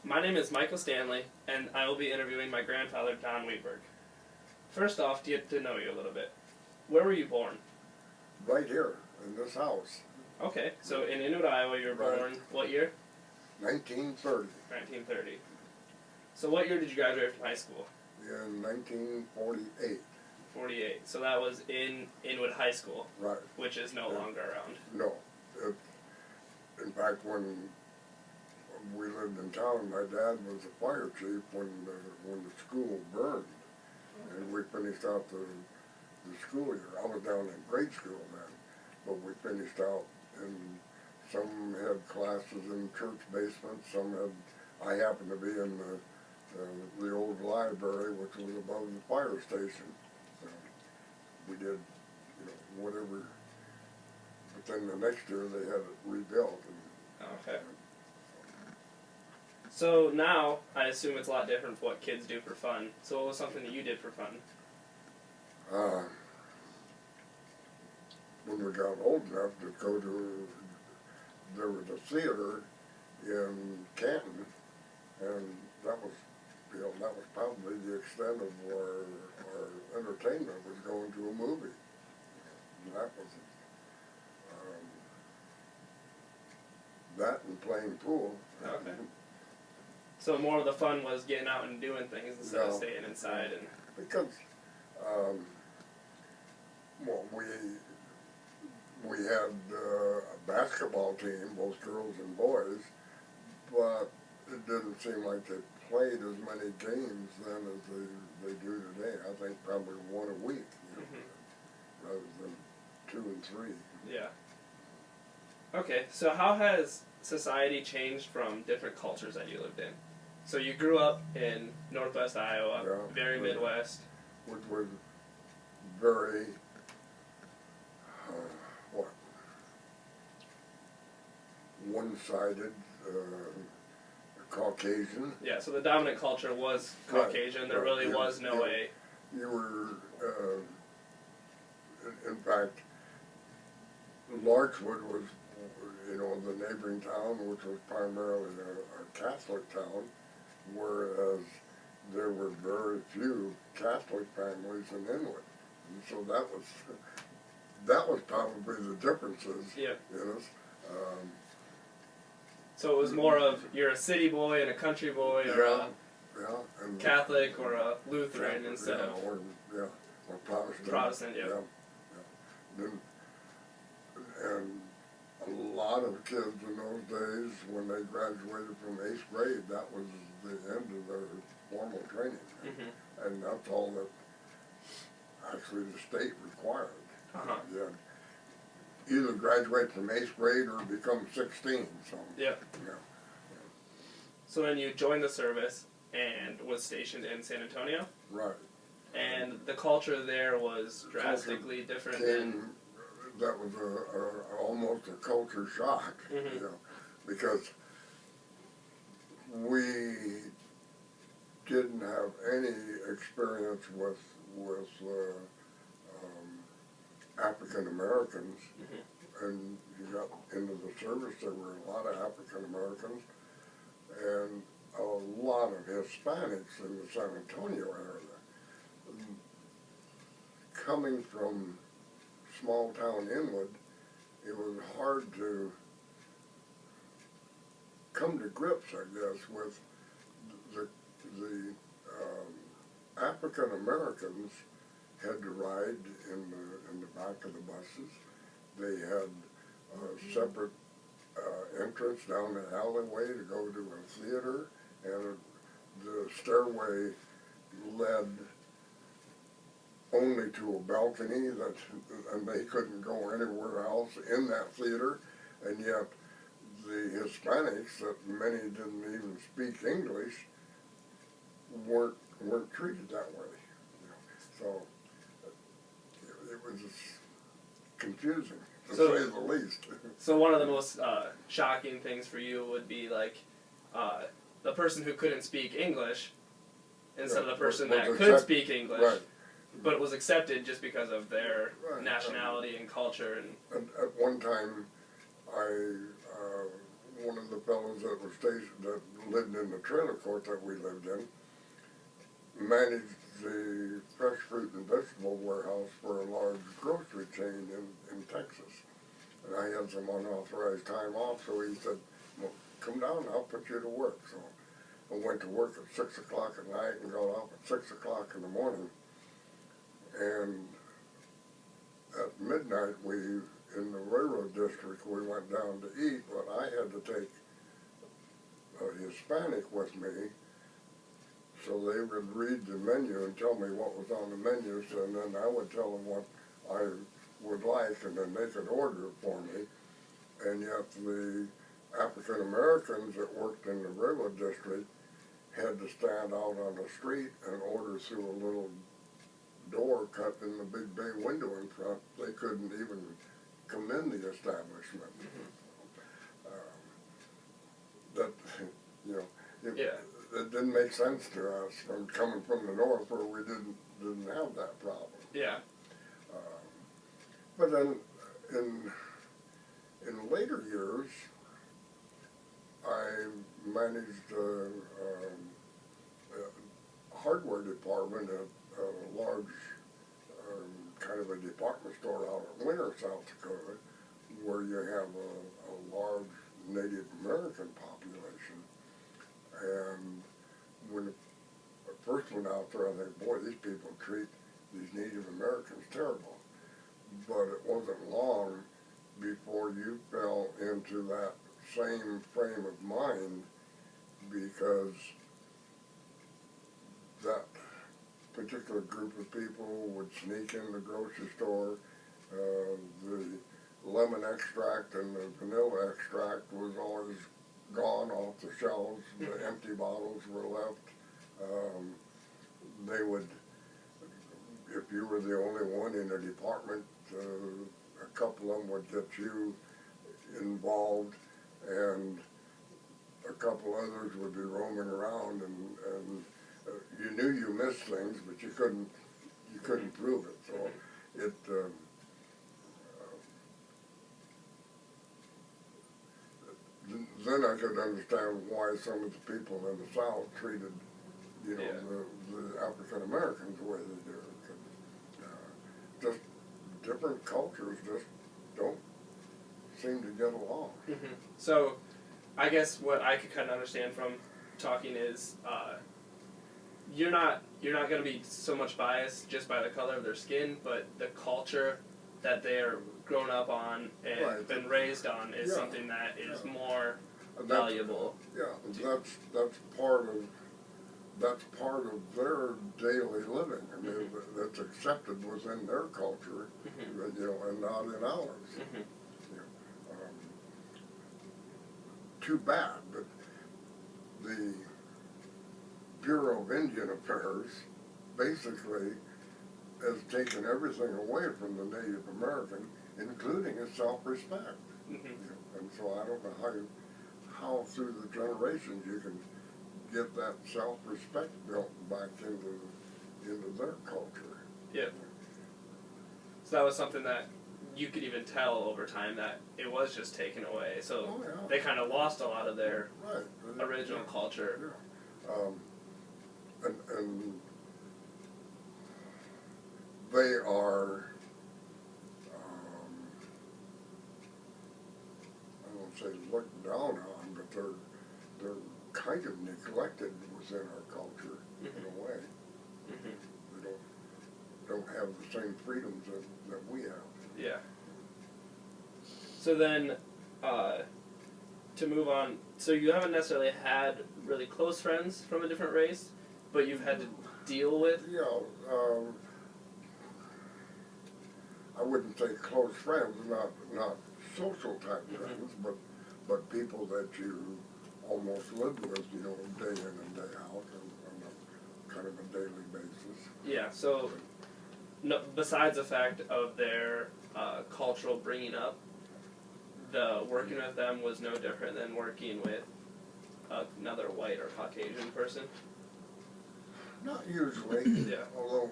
My name is Michael Standley, and I will be interviewing my grandfather, Don Weberg. First off, to get to know you a little bit, where were you born? Right here, in this house. Okay, so in INED, Iowa, you were born what year? 1930. 1930. So what year did you graduate from high school? In 1948. 48. So that was in Inwood High School, Right. which is no longer around. No. In fact, when we lived in town, my dad was a fire chief when the school burned. And we finished out the school year. I was down in grade school then, but we finished out, and some had classes in church basements, some had, I happened to be in the old library, which was above the fire station. So we did, whatever, but then the next year they had it rebuilt. Okay. So now, I assume it's a lot different from what kids do for fun. So what was something that you did for fun? When we got old enough to go to, there was a theater in Canton, and that was probably the extent of our entertainment, was going to a movie. And that was, that and playing pool. Okay. So more of the fun was getting out and doing things instead of staying inside. And because, we had a basketball team, both girls and boys, but it didn't seem like they played as many games then as they do today. I think probably one a week, rather than 2 and 3. Yeah. Okay, so how has society changed from different cultures that you lived in? So you grew up in Northwest Iowa, very Midwest. Which was very, one-sided, Caucasian. Yeah, so the dominant culture was Caucasian. Right. There really was no way. You were, in fact, Larchwood was, the neighboring town, which was primarily a Catholic town, whereas there were very few Catholic families in Inwood. And so that was probably the differences. Yeah. So it was more of, you're a city boy and a country boy, or and Catholic or a Lutheran instead of... or Protestant. Protestant, yeah. And a lot of kids in those days, when they graduated from 8th grade, that was the end of their formal training. Mm-hmm. And that's all that actually the state required. Uh-huh. Yeah. Either graduate from 8th grade or become 16. So, yeah. Yeah. So then you joined the service and was stationed in San Antonio? Right. And the culture there was drastically different than... That was almost a culture shock, because we didn't have any experience with African Americans, and you got into the service, there were a lot of African Americans and a lot of Hispanics in the San Antonio area. Coming from small town Inwood, it was hard to come to grips, I guess, with the African Americans had to ride in the back of the buses. They had a separate entrance down the alleyway to go to a theater, and the stairway led only to a balcony, and they couldn't go anywhere else in that theater, and yet the Hispanics, that many didn't even speak English, weren't treated that way. So it was confusing, to say the least. So one of the most shocking things for you would be like the person who couldn't speak English instead of the person that could speak English. Right. But it was accepted just because of their nationality and culture. And at one time, one of the fellows that was stationed, that lived in the trailer court that we lived in, managed the fresh fruit and vegetable warehouse for a large grocery chain in Texas. And I had some unauthorized time off, so he said, well, come down, I'll put you to work. So I went to work at 6 o'clock at night and got off at 6 o'clock in the morning. And at midnight, in the railroad district, we went down to eat, but I had to take a Hispanic with me, so they would read the menu and tell me what was on the menus, and then I would tell them what I would like, and then they could order it for me. And yet the African Americans that worked in the railroad district had to stand out on the street and order through a little door cut in the big bay window in front. They couldn't even come in the establishment. That, you know, it didn't make sense to us from coming from the north where we didn't have that problem. Yeah. But then in later years, I managed a hardware department at a large kind of a department store out in Winter, South Dakota, where you have a large Native American population. And when I first went out there, I thought, boy, these people treat these Native Americans terrible. But it wasn't long before you fell into that same frame of mind, because that particular group of people would sneak in the grocery store. The lemon extract and the vanilla extract was always gone off the shelves. The empty bottles were left. They would, if you were the only one in a department, a couple of them would get you involved, and a couple others would be roaming around, and you knew you missed things, but you couldn't prove it. So it then I could understand why some of the people in the South treated, you know, the African Americans the way they do. Just different cultures just don't seem to get along. Mm-hmm. So, I guess what I could kind of understand from talking is, you're not going to be so much biased just by the color of their skin, but the culture that they're grown up on and been raised on is something that is more valuable. Yeah, that's part of their daily living. I mean, that's accepted within their culture, you know, and not in ours. You know, too bad, but the Bureau of Indian Affairs basically has taken everything away from the Native American, including his self-respect. You know, and so I don't know how through the generations you can get that self-respect built back into their culture. Yeah. So that was something that you could even tell over time that it was just taken away. So they kind of lost a lot of their original culture. Yeah. And they are, I won't say looked down on, but they're kind of neglected within our culture in a way. They don't have the same freedoms that we have. Yeah. So then, to move on, so you haven't necessarily had really close friends from a different race, but you've had to deal with? Yeah, I wouldn't say close friends, not social type friends, but people that you almost live with, you know, day in and day out on a kind of a daily basis. Yeah, so no, besides the fact of their cultural bringing up, the working with them was no different than working with another white or Caucasian person? Not usually, although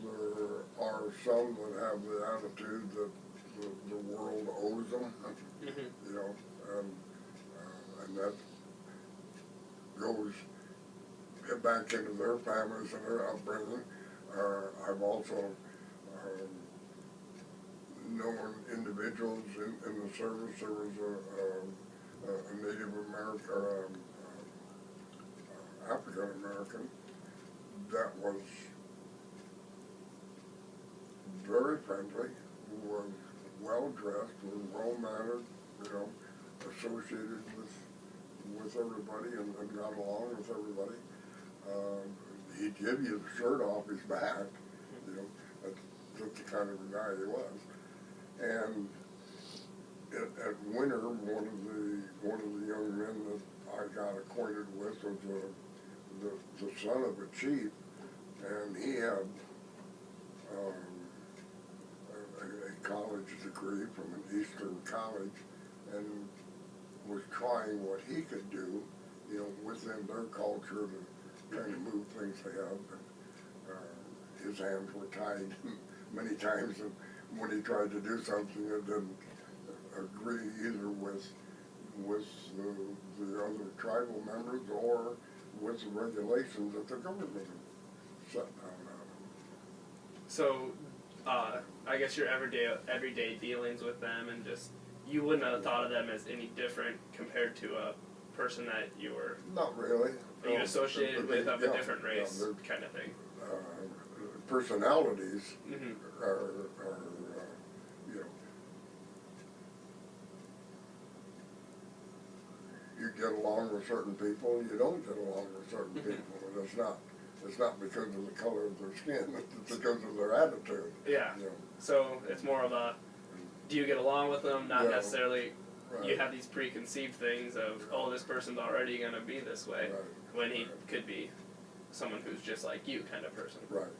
there are some that have the attitude that the world owes them, you know, and that goes back into their families and their upbringing. I've also known individuals in the service. There was a Native American, African American that was very friendly, was well dressed, was well mannered, you know, associated with everybody and got along with everybody. He'd give you the shirt off his back, you know. That's the kind of a guy he was. And at winter, one of the young men that I got acquainted with was the son of a chief, and he had a college degree from an Eastern college, and was trying what he could do, you know, within their culture to kind of move things ahead. His hands were tied many times, and when he tried to do something that didn't agree either with the other tribal members or with the regulations that the government had set down on him. So, I guess your everyday dealings with them, and just, you wouldn't have thought of them as any different compared to a person that you were... Not really. You associated with of a different race, kind of thing. Personalities are you know, you get along with certain people, you don't get along with certain people, and it's not because of the color of their skin, it's because of their attitude. Yeah. You know. So it's more of a, do you get along with them? Not necessarily. Right. You have these preconceived things of, oh, this person's already going to be this way, Right. when he could be someone who's just like you kind of person. Right.